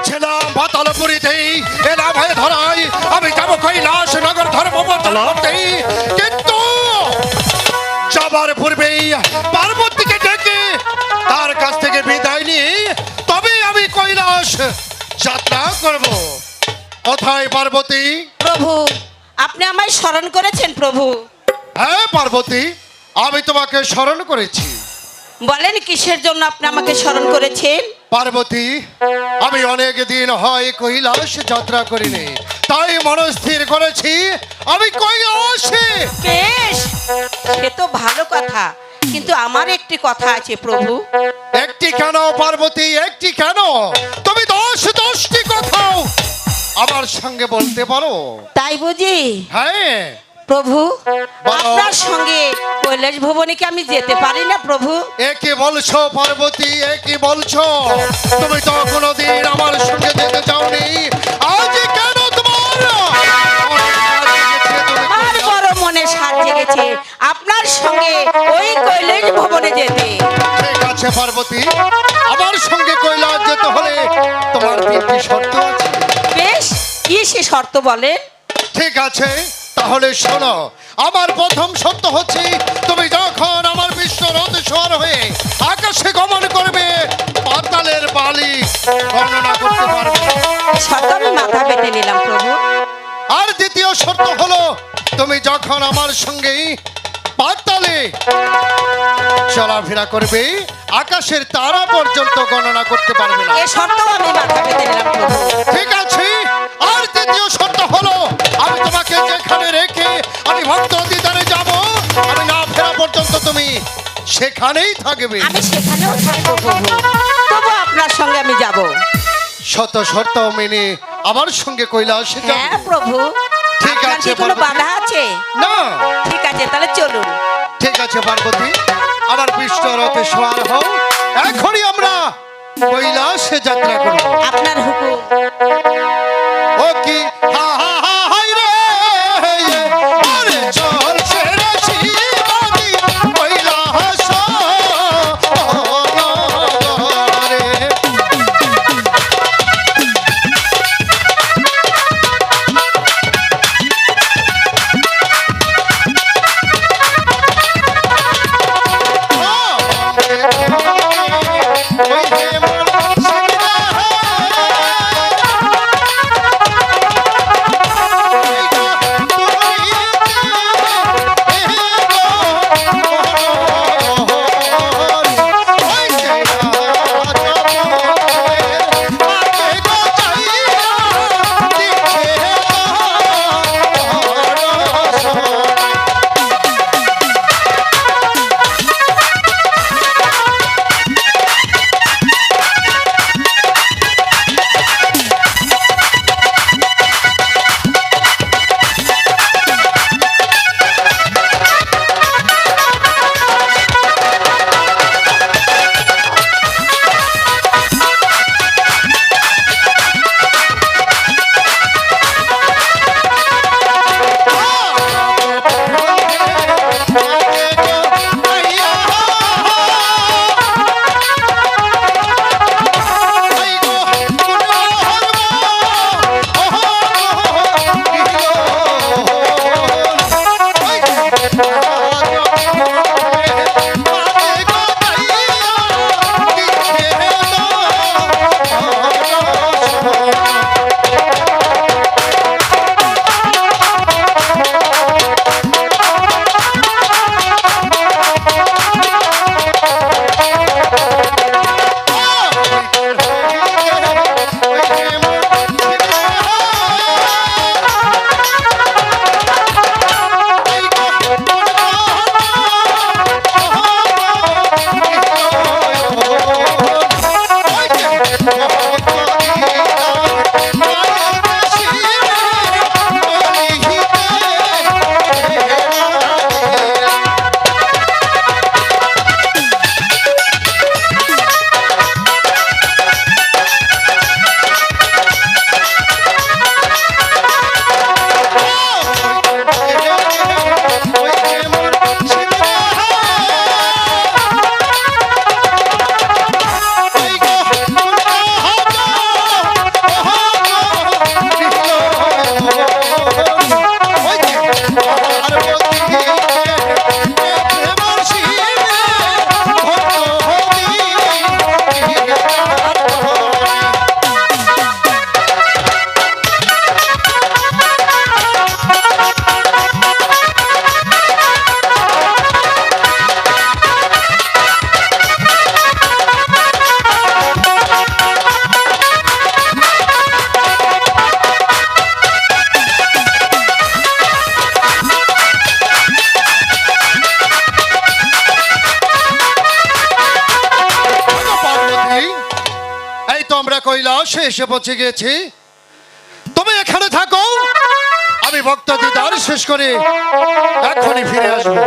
গিয়েছিলাম পাতালপুরীতেই এলা ভয়ে ধরাই আমি যাবো কৈলাস নগর ধর্ম করতেই, কিন্তু যাবার পূর্বেই পার্বতীকে ডেকে তার কাছ থেকে বিদায় নিয়ে তবে আমি কৈলাস যাত্রা করব। কোথায় পার্বতী? প্রভু, আপনি আমায় স্মরণ করেছেন প্রভু। হ্যাঁ পার্বতী, আমি তোমাকে স্মরণ করেছি। বলেন কিসের জন্য আপনি আমাকে স্মরণ করেছেন? পার্বতী, আমি অনেক দিন হয় কৈলাস যাত্রা করিনি, তাই মনস্থির করেছি আমি কৈলাসে। বেশ, সে তো ভালো কথা, কিন্তু আমার একটি কথা আছে প্রভু। একটি কেন পার্বতী, একটি কেন? তুমি 10টি কথাও আমার সঙ্গে বলতে পারো। তাই বুঝি? হ্যাঁ প্রভু, বলো। আপনার সঙ্গে কৈলাস ভবনে কি আমি যেতে পারি না প্রভু? একে বলছো পার্বতী, একে বলছো? তুমি তো কোনোদিন আমার সঙ্গে যেতে চাওনি, আজ কেন তোমার আমার বড় মনে সাজ জেগেছে আপনার সঙ্গে ওই কৈলাস ভবনে যেতে। ঠিক আছে পার্বতী, আমার সঙ্গে কৈলাস যেতে হলে তোমার তিনটি শর্ত আছে। বেশ, কি সে শর্ত বলেন? ঠিক আছে, তাহলে শোনো। আমার প্রথম শর্ত হচ্ছে তুমি যখন আমার বিশ্বরথ সওয়ার হয়ে আকাশে গমন করবে পাতালের বালি বর্ণনা করতে পারবে। শর্ত আমি মাথা পেতে নিলাম প্রভু। আর দ্বিতীয় শর্ত হলো তুমি যখন আমার সঙ্গে পাতালে চলাফেরা করবে আকাশের তারা পর্যন্ত গণনা করতে পারবে না। এ শর্ত আমি মাথা পেতে নিলাম প্রভু। ঠিক আছে, আর তৃতীয় শর্ত হলো আমি তোমাকে যেখানে রেখে আমি ভক্ত দিদারে যাব, আমি না ফেরা পর্যন্ত তুমি সেখানেই থাকবে। আমি সেখানেও থাকবো প্রভু, তবু আপনার সঙ্গে আমি যাব। শত শর্ত মেনে আমার সঙ্গে কৈলাসে যাবে। হ্যাঁ প্রভু। ঠিক আপনার আছে কি কোনো পার্বতী। বাধা আছে? না, ঠিক আছে, তাহলে চলুন। ঠিক আছে পার্বতী, আমার বিশ্বরথে সওয়ার হও, এখনই আমরা কৈলাসে যাত্রা করব। আপনার হুকুম। ও কি হা হা হা হাই রে, আরে চল ছেড়ে শিবানী কৈলাস রে। ওই হে মন সিংহ কৈলাসে এসে পৌঁছে গেছি। তুমি এখানে থাকো, আমি ভক্ত দিদার শেষ করে এখনই ফিরে আসবো।